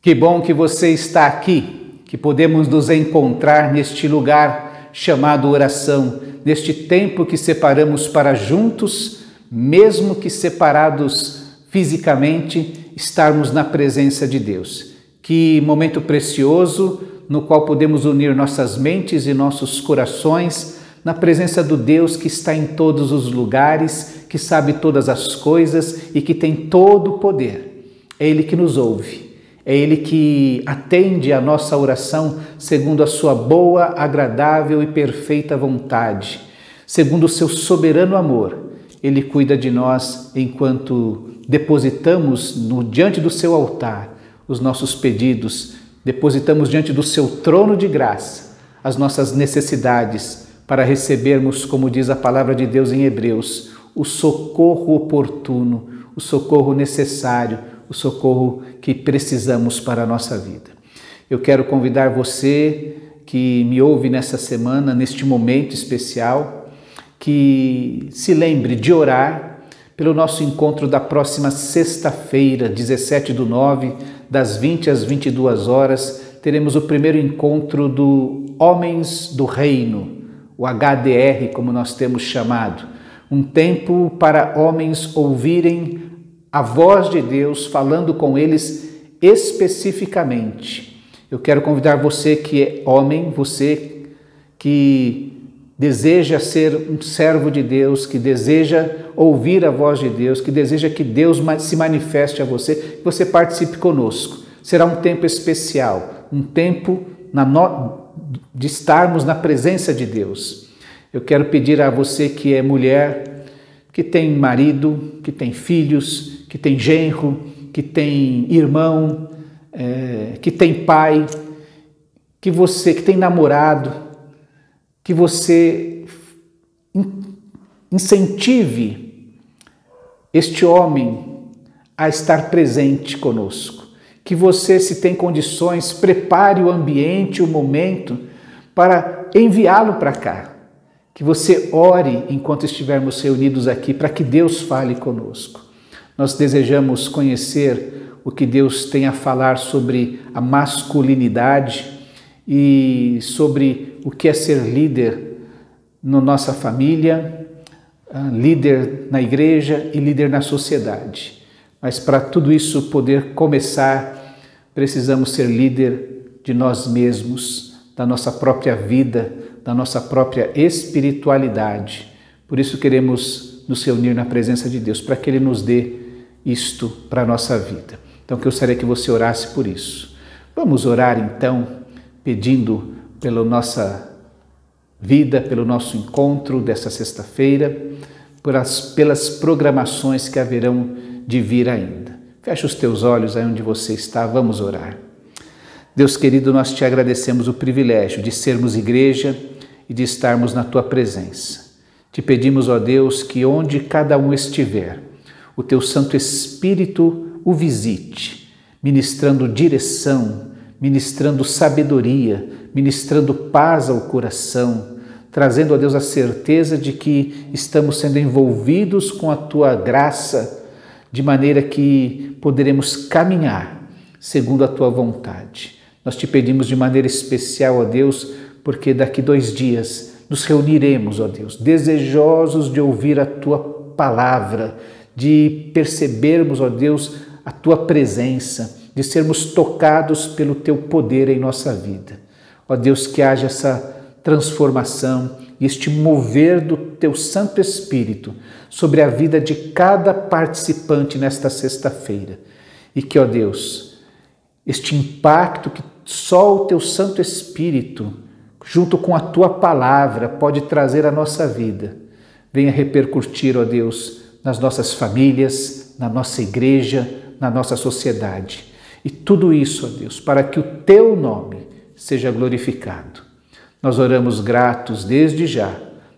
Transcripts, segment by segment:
Que bom que você está aqui, que podemos nos encontrar neste lugar chamado oração, neste tempo que separamos para juntos, mesmo que separados fisicamente, estarmos na presença de Deus. Que momento precioso no qual podemos unir nossas mentes e nossos corações na presença do Deus que está em todos os lugares, que sabe todas as coisas e que tem todo o poder. É Ele que nos ouve. É Ele que atende a nossa oração segundo a sua boa, agradável e perfeita vontade. Segundo o seu soberano amor, Ele cuida de nós enquanto depositamos diante do seu altar os nossos pedidos, depositamos diante do seu trono de graça as nossas necessidades para recebermos, como diz a palavra de Deus em Hebreus, o socorro oportuno, o socorro necessário, o socorro que precisamos para a nossa vida. Eu quero convidar você que me ouve nessa semana, neste momento especial, que se lembre de orar pelo nosso encontro da próxima sexta-feira, 17/9, das 20 às 22 horas, teremos o primeiro encontro do Homens do Reino, o HDR, como nós temos chamado. Um tempo para homens ouvirem a voz de Deus falando com eles especificamente. Eu quero convidar você que é homem, você que deseja ser um servo de Deus, que deseja ouvir a voz de Deus, que deseja que Deus se manifeste a você, que você participe conosco. Será um tempo especial, um tempo de estarmos na presença de Deus. Eu quero pedir a você que é mulher, que tem marido, que tem filhos, que tem genro, que tem irmão, que tem pai, que tem namorado, que você incentive este homem a estar presente conosco. Que você, se tem condições, prepare o ambiente, o momento para enviá-lo para cá. Que você ore enquanto estivermos reunidos aqui para que Deus fale conosco. Nós desejamos conhecer o que Deus tem a falar sobre a masculinidade e sobre o que é ser líder na nossa família, líder na igreja e líder na sociedade. Mas para tudo isso poder começar, precisamos ser líder de nós mesmos, da nossa própria vida, da nossa própria espiritualidade. Por isso queremos nos reunir na presença de Deus, para que Ele nos dê isto para a nossa vida. Então, que eu gostaria que você orasse por isso. Vamos orar então, pedindo pela nossa vida, pelo nosso encontro dessa sexta-feira, pelas programações que haverão de vir ainda. Feche os teus olhos aí onde você está, vamos orar. Deus querido, nós te agradecemos o privilégio de sermos igreja e de estarmos na tua presença. Te pedimos, ó Deus, que onde cada um estiver, o teu Santo Espírito o visite, ministrando direção, ministrando sabedoria, ministrando paz ao coração, trazendo, ó Deus, a certeza de que estamos sendo envolvidos com a tua graça, de maneira que poderemos caminhar segundo a tua vontade. Nós te pedimos de maneira especial, ó Deus, porque daqui 2 dias nos reuniremos, ó Deus, desejosos de ouvir a tua palavra, de percebermos, ó Deus, a tua presença, de sermos tocados pelo teu poder em nossa vida. Ó Deus, que haja essa transformação e este mover do teu Santo Espírito sobre a vida de cada participante nesta sexta-feira. E que, ó Deus, este impacto que só o teu Santo Espírito, junto com a tua palavra, pode trazer à nossa vida, venha repercutir, ó Deus, nas nossas famílias, na nossa igreja, na nossa sociedade. E tudo isso, ó Deus, para que o teu nome seja glorificado. Nós oramos gratos desde já,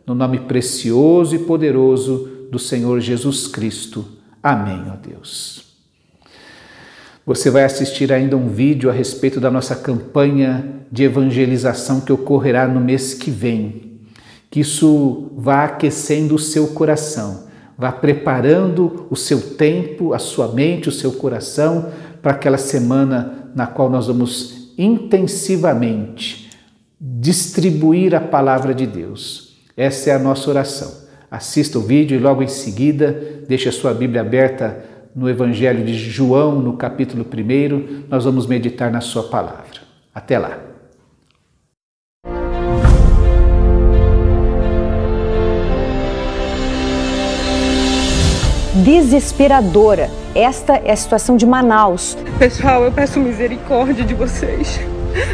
no nome precioso e poderoso do Senhor Jesus Cristo. Amém, ó Deus. Você vai assistir ainda um vídeo a respeito da nossa campanha de evangelização que ocorrerá no mês que vem. Que isso vá aquecendo o seu coração, vá preparando o seu tempo, a sua mente, o seu coração para aquela semana na qual nós vamos intensivamente distribuir a palavra de Deus. Essa é a nossa oração. Assista o vídeo e logo em seguida deixe a sua Bíblia aberta no Evangelho de João, no capítulo 1, nós vamos meditar na sua palavra. Até lá! Desesperadora. Esta é a situação de Manaus. Pessoal, eu peço misericórdia de vocês.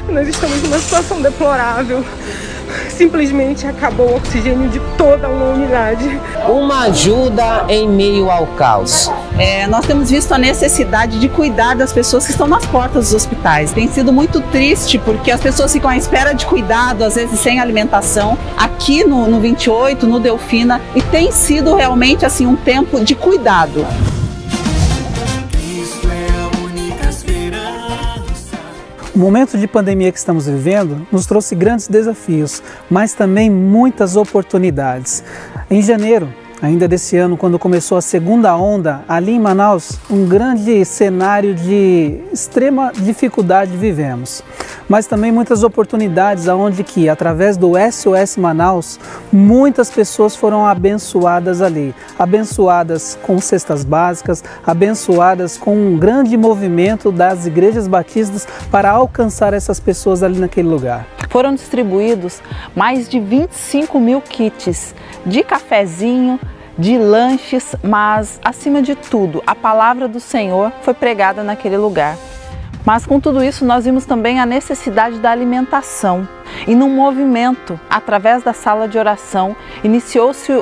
Nós estamos numa situação deplorável. Simplesmente acabou o oxigênio de toda uma unidade. Uma ajuda em meio ao caos. Nós temos visto a necessidade de cuidar das pessoas que estão nas portas dos hospitais. Tem sido muito triste porque as pessoas ficam à espera de cuidado, às vezes sem alimentação, aqui no 28, no Delfina, e tem sido realmente assim um tempo de cuidado. O momento de pandemia que estamos vivendo nos trouxe grandes desafios, mas também muitas oportunidades. Em janeiro, ainda desse ano, quando começou a segunda onda, ali em Manaus, um grande cenário de extrema dificuldade vivemos. Mas também muitas oportunidades onde que, através do SOS Manaus, muitas pessoas foram abençoadas ali. Abençoadas com cestas básicas, abençoadas com um grande movimento das igrejas batistas para alcançar essas pessoas ali naquele lugar. Foram distribuídos mais de 25 mil kits de cafezinho, de lanches, mas, acima de tudo, a palavra do Senhor foi pregada naquele lugar. Mas com tudo isso nós vimos também a necessidade da alimentação. E num movimento, através da sala de oração, iniciou-se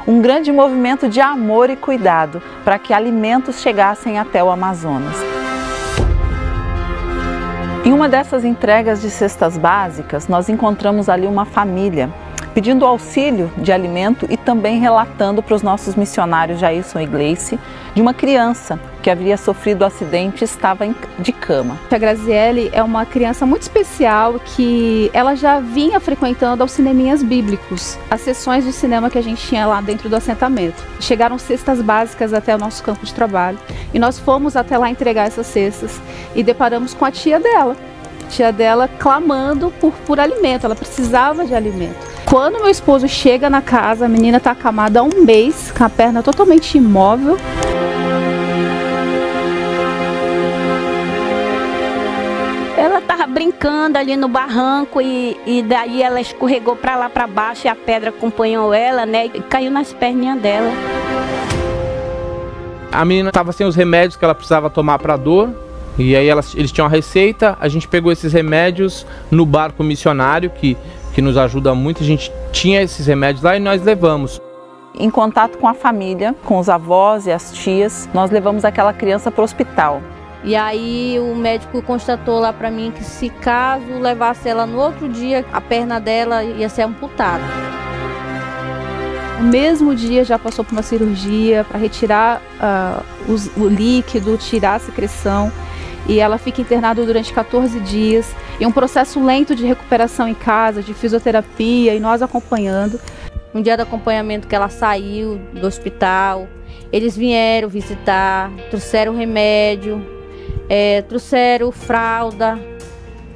um grande movimento de amor e cuidado para que alimentos chegassem até o Amazonas. Em uma dessas entregas de cestas básicas, nós encontramos ali uma família pedindo auxílio de alimento e também relatando para os nossos missionários Jailson e Gleice de uma criança que havia sofrido um acidente e estava de cama. A Graziele é uma criança muito especial que ela já vinha frequentando aos cineminhas bíblicos, as sessões de cinema que a gente tinha lá dentro do assentamento. Chegaram cestas básicas até o nosso campo de trabalho e nós fomos até lá entregar essas cestas e deparamos com a tia dela. A tia dela clamando por alimento, ela precisava de alimento. Quando meu esposo chega na casa, a menina está acamada há um mês, com a perna totalmente imóvel. Ela estava brincando ali no barranco e daí ela escorregou para lá para baixo e a pedra acompanhou ela, né? E caiu nas perninhas dela. A menina estava sem os remédios que ela precisava tomar para dor. E aí eles tinham a receita, a gente pegou esses remédios no barco missionário, que nos ajuda muito, a gente tinha esses remédios lá e nós levamos. Em contato com a família, com os avós e as tias, nós levamos aquela criança para o hospital. E aí o médico constatou lá para mim que se caso levasse ela no outro dia, a perna dela ia ser amputada. No mesmo dia já passou por uma cirurgia para retirar o líquido, tirar a secreção. E ela fica internada durante 14 dias, em um processo lento de recuperação em casa, de fisioterapia, e nós acompanhando. No dia do acompanhamento que ela saiu do hospital, eles vieram visitar, trouxeram remédio, trouxeram fralda,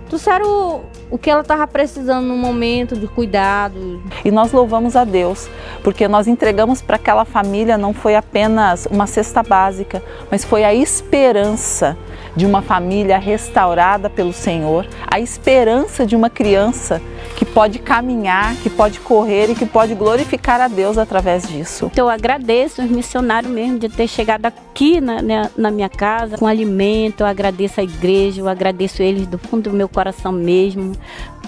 trouxeram o que ela estava precisando no momento de cuidado. E nós louvamos a Deus, porque nós entregamos para aquela família não foi apenas uma cesta básica, mas foi a esperança de uma família restaurada pelo Senhor, a esperança de uma criança que pode caminhar, que pode correr e que pode glorificar a Deus através disso. Então eu agradeço os missionários mesmo de ter chegado aqui na minha casa com alimento, eu agradeço a igreja, eu agradeço eles do fundo do meu coração mesmo,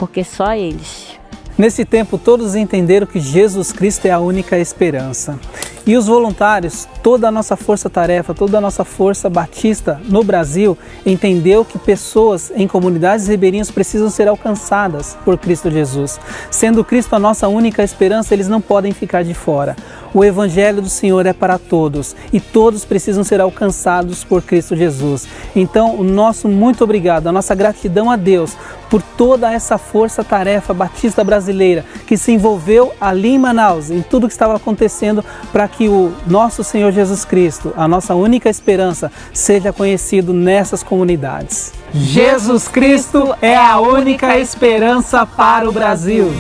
porque só eles. Nesse tempo, todos entenderam que Jesus Cristo é a única esperança. E os voluntários, toda a nossa força-tarefa, toda a nossa força batista no Brasil, entendeu que pessoas em comunidades ribeirinhas precisam ser alcançadas por Cristo Jesus. Sendo Cristo a nossa única esperança, eles não podem ficar de fora. O Evangelho do Senhor é para todos e todos precisam ser alcançados por Cristo Jesus. Então, o nosso muito obrigado, a nossa gratidão a Deus por toda essa força-tarefa batista brasileira que se envolveu ali em Manaus, em tudo que estava acontecendo para que o nosso Senhor Jesus Cristo, a nossa única esperança, seja conhecido nessas comunidades. Jesus Cristo é a única esperança para o Brasil.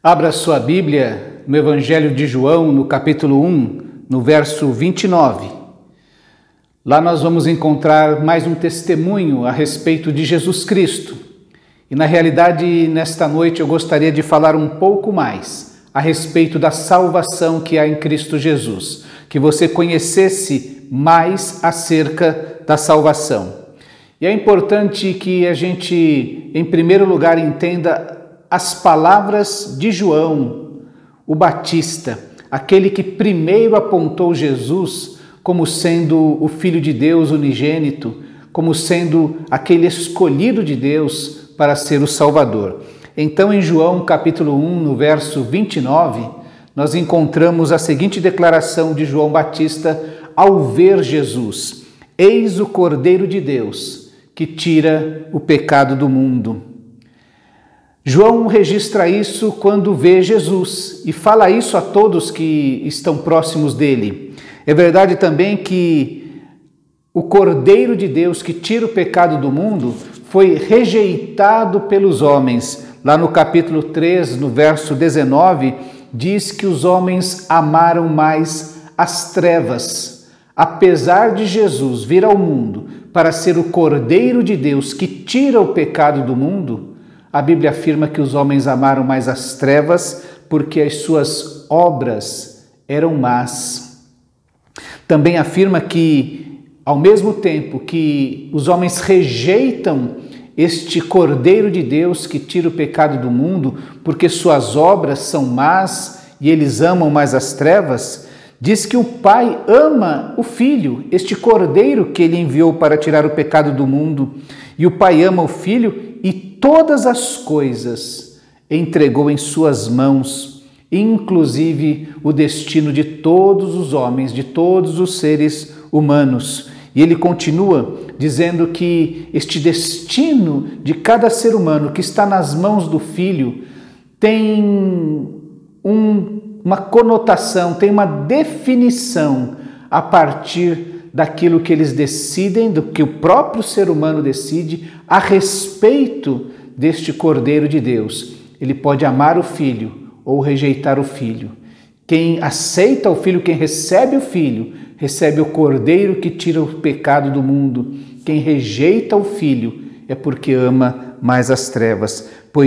Abra sua Bíblia no Evangelho de João, no capítulo 1, no verso 29. Lá nós vamos encontrar mais um testemunho a respeito de Jesus Cristo. E na realidade, nesta noite eu gostaria de falar um pouco mais a respeito da salvação que há em Cristo Jesus. Que você conhecesse mais acerca da salvação. E é importante que a gente, em primeiro lugar, entenda as palavras de João, o Batista, aquele que primeiro apontou Jesus como sendo o Filho de Deus unigênito, como sendo aquele escolhido de Deus para ser o Salvador. Então, em João capítulo 1, no verso 29, nós encontramos a seguinte declaração de João Batista ao ver Jesus: Eis o Cordeiro de Deus, que tira o pecado do mundo. João registra isso quando vê Jesus e fala isso a todos que estão próximos dele. É verdade também que o Cordeiro de Deus que tira o pecado do mundo foi rejeitado pelos homens. Lá no capítulo 3, no verso 19, diz que os homens amaram mais as trevas. Apesar de Jesus vir ao mundo para ser o Cordeiro de Deus que tira o pecado do mundo, a Bíblia afirma que os homens amaram mais as trevas porque as suas obras eram más. Também afirma que, ao mesmo tempo que os homens rejeitam este Cordeiro de Deus que tira o pecado do mundo porque suas obras são más e eles amam mais as trevas, diz que o Pai ama o Filho, este Cordeiro que ele enviou para tirar o pecado do mundo. E o Pai ama o Filho e todas as coisas entregou em suas mãos, inclusive o destino de todos os homens, de todos os seres humanos. E ele continua dizendo que este destino de cada ser humano que está nas mãos do Filho tem uma conotação, tem uma definição a partir daquilo que eles decidem, do que o próprio ser humano decide a respeito deste Cordeiro de Deus. Ele pode amar o Filho ou rejeitar o Filho. Quem aceita o Filho, quem recebe o Filho, recebe o Cordeiro que tira o pecado do mundo. Quem rejeita o Filho é porque ama mais as trevas. Por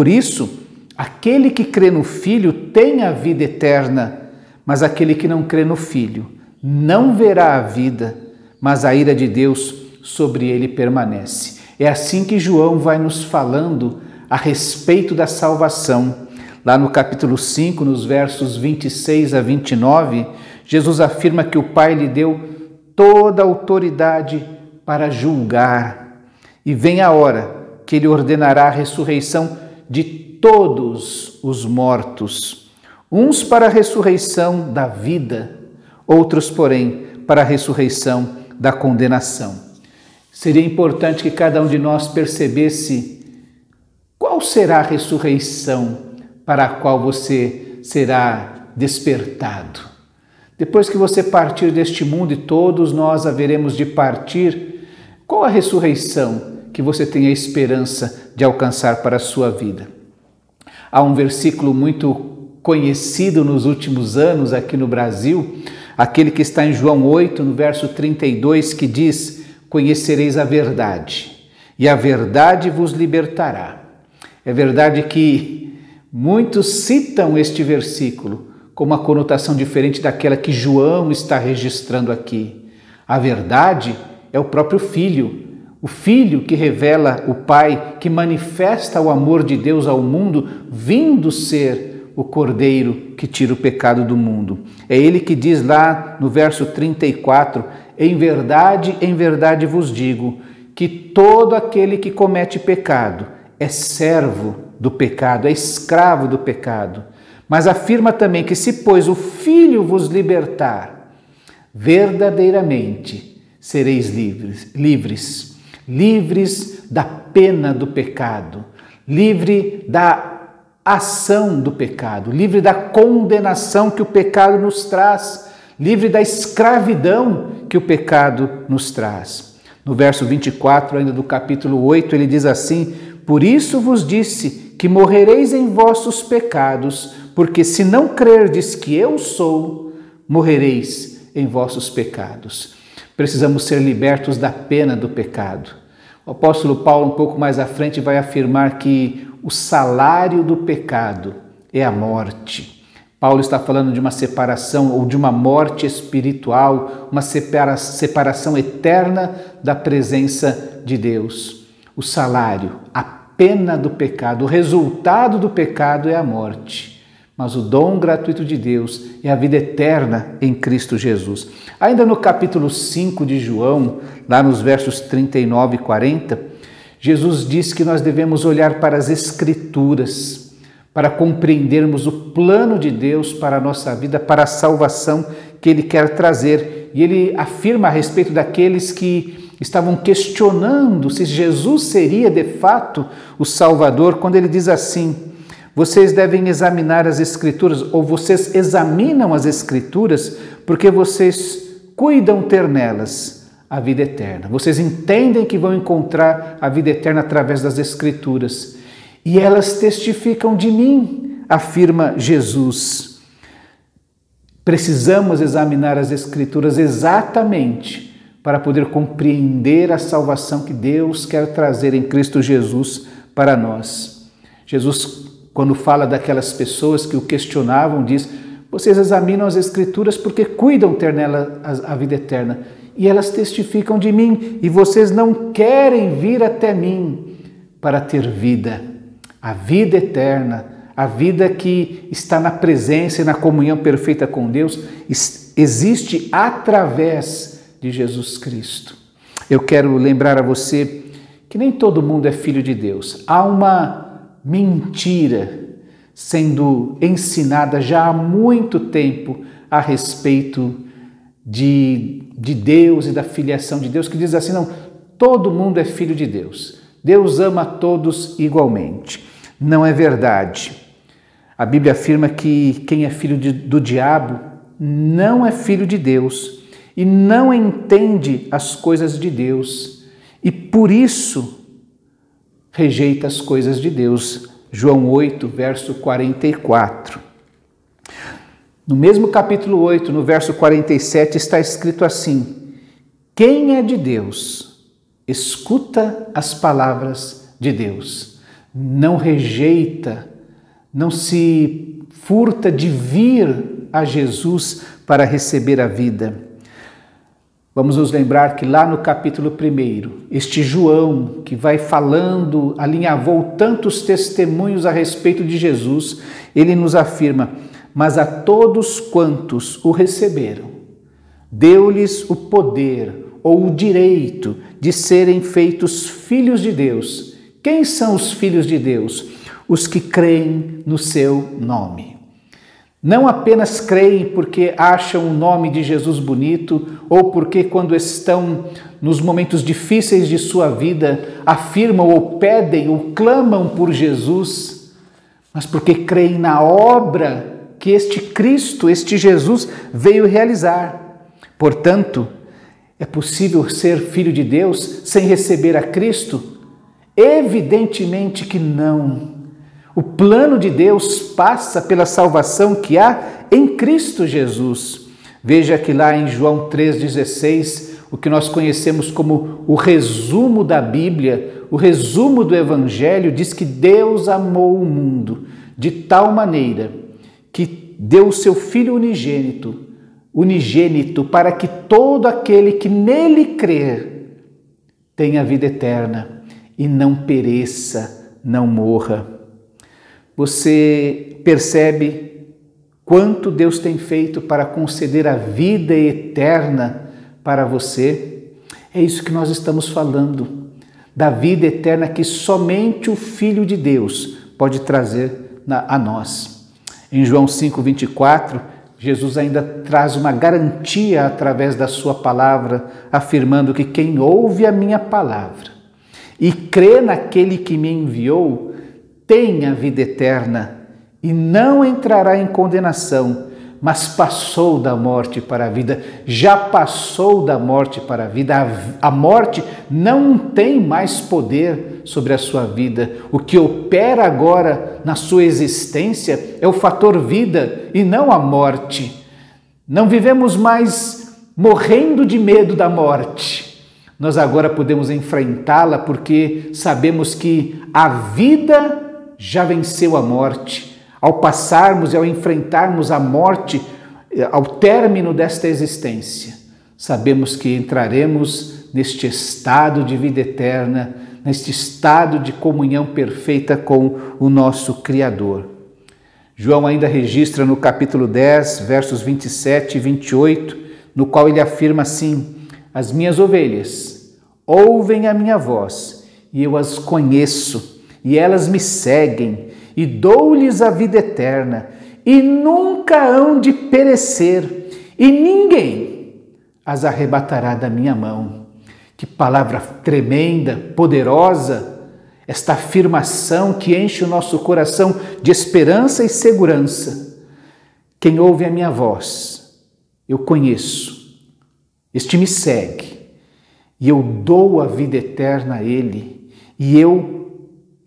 isso, aquele que crê no Filho tem a vida eterna, mas aquele que não crê no Filho não verá a vida, mas a ira de Deus sobre ele permanece. É assim que João vai nos falando a respeito da salvação. Lá no capítulo 5, nos versos 26 a 29, Jesus afirma que o Pai lhe deu toda a autoridade para julgar. E vem a hora que ele ordenará a ressurreição de todos os mortos, uns para a ressurreição da vida, outros, porém, para a ressurreição da condenação. Seria importante que cada um de nós percebesse qual será a ressurreição para a qual você será despertado. Depois que você partir deste mundo, e todos nós haveremos de partir, qual a ressurreição que você tem a esperança de alcançar para a sua vida? Há um versículo muito conhecido nos últimos anos aqui no Brasil, aquele que está em João 8, no verso 32, que diz: conhecereis a verdade, e a verdade vos libertará. É verdade que muitos citam este versículo com uma conotação diferente daquela que João está registrando aqui. A verdade é o próprio Filho, o Filho que revela o Pai, que manifesta o amor de Deus ao mundo, vindo ser o Cordeiro que tira o pecado do mundo. É ele que diz lá no verso 34, em verdade vos digo, que todo aquele que comete pecado é servo do pecado, é escravo do pecado. Mas afirma também que se, pois, o Filho vos libertar, verdadeiramente sereis livres da pena do pecado, livre da ação do pecado, livre da condenação que o pecado nos traz, livre da escravidão que o pecado nos traz. No verso 24, ainda do capítulo 8, ele diz assim: por isso vos disse que morrereis em vossos pecados, porque se não crerdes que eu sou, morrereis em vossos pecados. Precisamos ser libertos da pena do pecado. O apóstolo Paulo, um pouco mais à frente, vai afirmar que o salário do pecado é a morte. Paulo está falando de uma separação ou de uma morte espiritual, uma separação eterna da presença de Deus. O salário, a pena do pecado, o resultado do pecado é a morte. Mas o dom gratuito de Deus é a vida eterna em Cristo Jesus. Ainda no capítulo 5 de João, lá nos versos 39 e 40, Jesus diz que nós devemos olhar para as Escrituras para compreendermos o plano de Deus para a nossa vida, para a salvação que Ele quer trazer. E Ele afirma a respeito daqueles que estavam questionando se Jesus seria de fato o Salvador, quando Ele diz assim: vocês devem examinar as Escrituras, ou vocês examinam as Escrituras, porque vocês cuidam ter nelas a vida eterna. Vocês entendem que vão encontrar a vida eterna através das Escrituras. E elas testificam de mim, afirma Jesus. Precisamos examinar as Escrituras exatamente para poder compreender a salvação que Deus quer trazer em Cristo Jesus para nós. Jesus, quando fala daquelas pessoas que o questionavam, diz: vocês examinam as Escrituras porque cuidam ter nela a vida eterna. E elas testificam de mim, e vocês não querem vir até mim para ter vida. A vida eterna, a vida que está na presença e na comunhão perfeita com Deus, existe através de Jesus Cristo. Eu quero lembrar a você que nem todo mundo é filho de Deus. Há uma mentira sendo ensinada já há muito tempo a respeito de Deus e da filiação de Deus, que diz assim: não, todo mundo é filho de Deus. Deus ama a todos igualmente. Não é verdade. A Bíblia afirma que quem é filho do diabo não é filho de Deus e não entende as coisas de Deus e por isso rejeita as coisas de Deus. João 8, verso 44. No mesmo capítulo 8, no verso 47, está escrito assim: quem é de Deus, escuta as palavras de Deus. Não rejeita, não se furta de vir a Jesus para receber a vida. Vamos nos lembrar que lá no capítulo 1, este João, que vai falando, alinhavou tantos testemunhos a respeito de Jesus, ele nos afirma: mas a todos quantos o receberam, deu-lhes o poder ou o direito de serem feitos filhos de Deus. Quem são os filhos de Deus? Os que creem no seu nome. Não apenas creem porque acham o nome de Jesus bonito ou porque quando estão nos momentos difíceis de sua vida afirmam ou pedem ou clamam por Jesus, mas porque creem na obra que este Cristo, este Jesus veio realizar. Portanto, é possível ser filho de Deus sem receber a Cristo? Evidentemente que não. O plano de Deus passa pela salvação que há em Cristo Jesus. Veja que lá em João 3,16, o que nós conhecemos como o resumo da Bíblia, o resumo do Evangelho, diz que Deus amou o mundo de tal maneira que deu o seu Filho unigênito, para que todo aquele que nele crer tenha vida eterna e não pereça, não morra. Você percebe quanto Deus tem feito para conceder a vida eterna para você? É isso que nós estamos falando, da vida eterna que somente o Filho de Deus pode trazer a nós. Em João 5,24, Jesus ainda traz uma garantia através da sua palavra, afirmando que quem ouve a minha palavra e crê naquele que me enviou, tem a vida eterna e não entrará em condenação, mas passou da morte para a vida. Já passou da morte para a vida. A morte não tem mais poder sobre a sua vida. O que opera agora na sua existência é o fator vida e não a morte. Não vivemos mais morrendo de medo da morte. Nós agora podemos enfrentá-la porque sabemos que a vida já venceu a morte. Ao passarmos e ao enfrentarmos a morte, ao término desta existência, sabemos que entraremos neste estado de vida eterna, neste estado de comunhão perfeita com o nosso Criador. João ainda registra no capítulo 10, versos 27 e 28, no qual ele afirma assim: as minhas ovelhas ouvem a minha voz, e eu as conheço, e elas me seguem, e dou-lhes a vida eterna, e nunca hão de perecer, e ninguém as arrebatará da minha mão. Que palavra tremenda, poderosa, esta afirmação que enche o nosso coração de esperança e segurança. Quem ouve a minha voz, eu conheço, este me segue, e eu dou a vida eterna a ele, e eu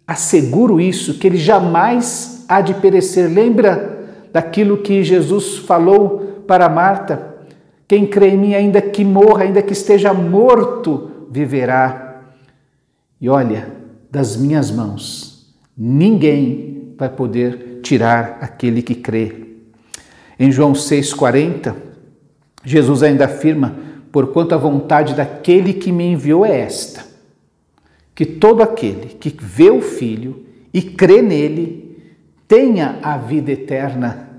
asseguro isso, que ele jamais há de perecer. Lembra daquilo que Jesus falou para Marta? Quem crê em mim, ainda que morra, ainda que esteja morto, viverá. E olha, das minhas mãos, ninguém vai poder tirar aquele que crê. Em João 6,40, Jesus ainda afirma: porquanto a vontade daquele que me enviou é esta, que todo aquele que vê o Filho e crê nele tenha a vida eterna,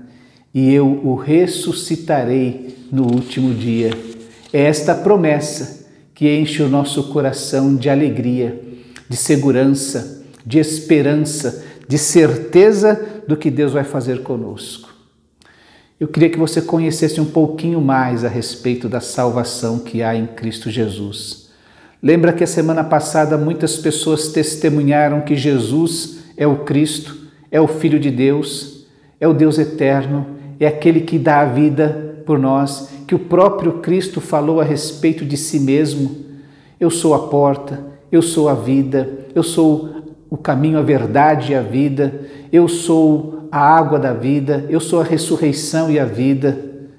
e eu o ressuscitarei no último dia. É esta promessa que enche o nosso coração de alegria, de segurança, de esperança, de certeza do que Deus vai fazer conosco. Eu queria que você conhecesse um pouquinho mais a respeito da salvação que há em Cristo Jesus. Lembra que a semana passada muitas pessoas testemunharam que Jesus é o Cristo, é o Filho de Deus, é o Deus eterno, é aquele que dá a vida por nós, que o próprio Cristo falou a respeito de si mesmo. Eu sou a porta, eu sou a vida, eu sou o caminho, a verdade e a vida, eu sou a água da vida, eu sou a ressurreição e a vida.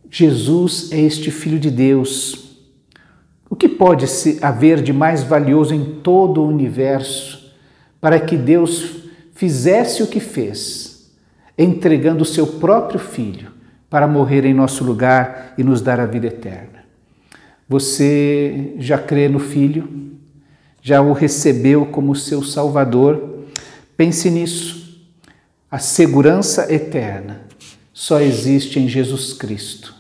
Jesus é este Filho de Deus. O que pode haver de mais valioso em todo o universo para que Deus fizesse o que fez, entregando o seu próprio Filho para morrer em nosso lugar e nos dar a vida eterna? Você já crê no Filho? Já o recebeu como seu Salvador? Pense nisso. A segurança eterna só existe em Jesus Cristo.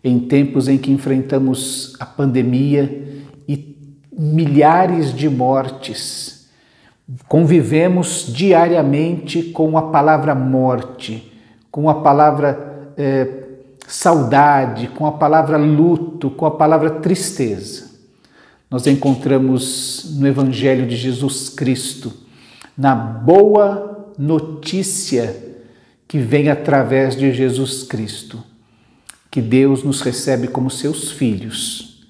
Em tempos em que enfrentamos a pandemia e milhares de mortes, convivemos diariamente com a palavra morte, com a palavra saudade, com a palavra luto, com a palavra tristeza. Nós encontramos no Evangelho de Jesus Cristo, na boa notícia que vem através de Jesus Cristo, que Deus nos recebe como seus filhos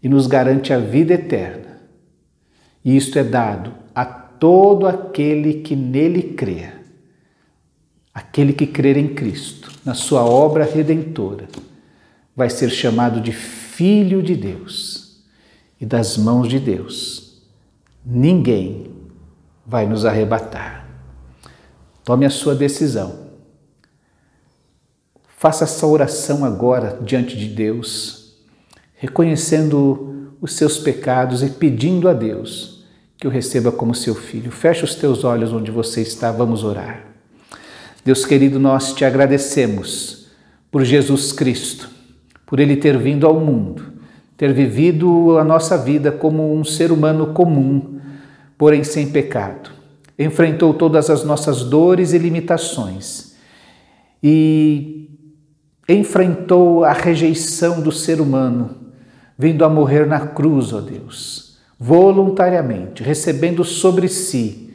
e nos garante a vida eterna. E isto é dado a todo aquele que nele crê. Aquele que crer em Cristo, na sua obra redentora, vai ser chamado de Filho de Deus. E das mãos de Deus, ninguém vai nos arrebatar. Tome a sua decisão. Faça essa oração agora diante de Deus, reconhecendo os seus pecados e pedindo a Deus que o receba como seu filho. Feche os teus olhos onde você está, vamos orar. Deus querido, nós te agradecemos por Jesus Cristo, por Ele ter vindo ao mundo, ter vivido a nossa vida como um ser humano comum, porém sem pecado. Enfrentou todas as nossas dores e limitações e enfrentou a rejeição do ser humano, vindo a morrer na cruz, ó Deus, voluntariamente, recebendo sobre si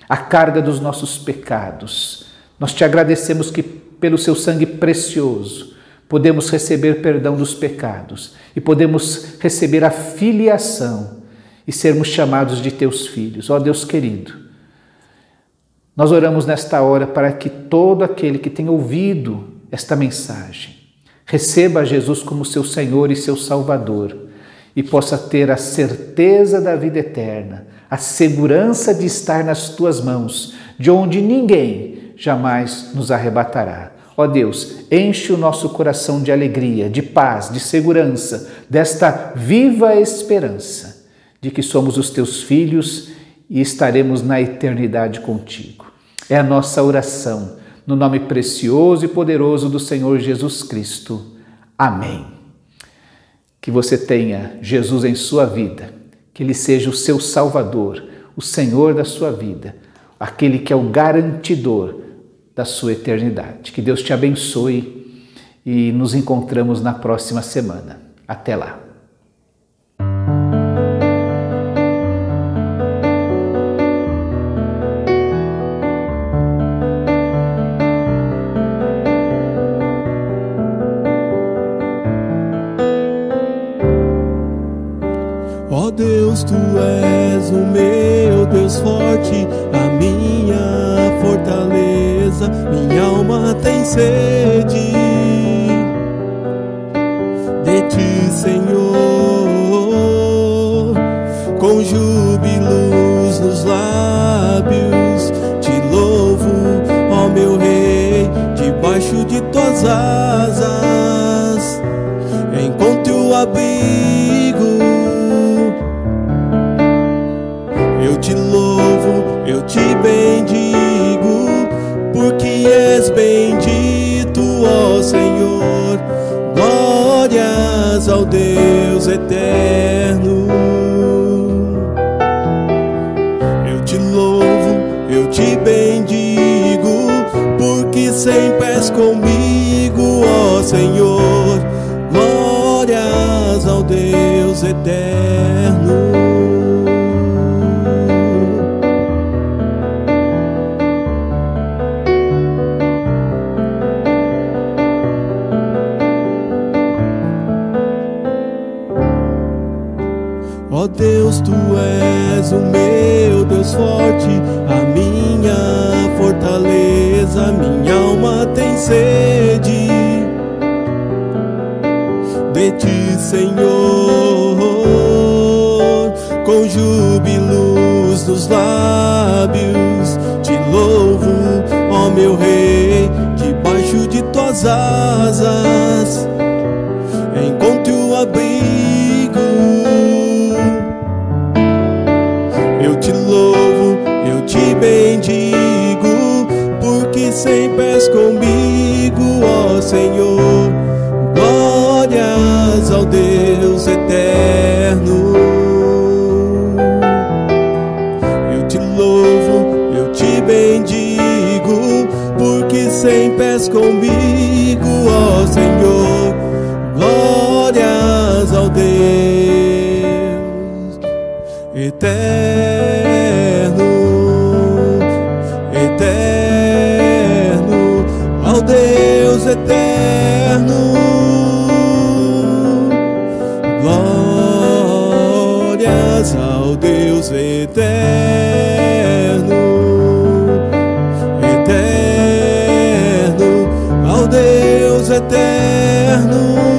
a carga dos nossos pecados. Nós te agradecemos que pelo seu sangue precioso podemos receber perdão dos pecados e podemos receber a filiação e sermos chamados de teus filhos. Ó Deus querido, nós oramos nesta hora para que todo aquele que tem ouvido esta mensagem receba Jesus como seu Senhor e seu Salvador e possa ter a certeza da vida eterna, a segurança de estar nas tuas mãos, de onde ninguém jamais nos arrebatará. Ó Deus, enche o nosso coração de alegria, de paz, de segurança, desta viva esperança de que somos os teus filhos e estaremos na eternidade contigo. É a nossa oração, no nome precioso e poderoso do Senhor Jesus Cristo. Amém. Que você tenha Jesus em sua vida, que Ele seja o seu Salvador, o Senhor da sua vida, aquele que é o garantidor da sua eternidade. Que Deus te abençoe e nos encontramos na próxima semana. Até lá. Ó Deus, Tu és o meu Deus forte, a minha fortaleza, minha alma tem sede de Ti, Senhor, com júbilos nos lábios, Te louvo, ó meu Rei, debaixo de Tuas asas, encontre o abrigo. Eu te louvo, eu te bendigo, porque és bendito, ó Senhor. Glórias ao Deus eterno. Eu te louvo, eu te bendigo, porque sempre és comigo, ó Senhor. Glórias ao Deus eterno. Ó Deus, Tu és o meu Deus forte, a minha fortaleza, minha alma tem sede de Ti, Senhor, com júbilos nos lábios, Te louvo, ó meu Rei, debaixo de Tuas asas, encontre o abrigo. Eu te louvo, eu te bendigo, porque sempre és comigo, ó Senhor. Glórias ao Deus eterno. Eu te louvo, eu te bendigo, porque sempre és comigo, ó Senhor. Glórias ao Deus eterno, eterno, ao Deus eterno. Glórias ao Deus eterno, eterno, ao Deus eterno.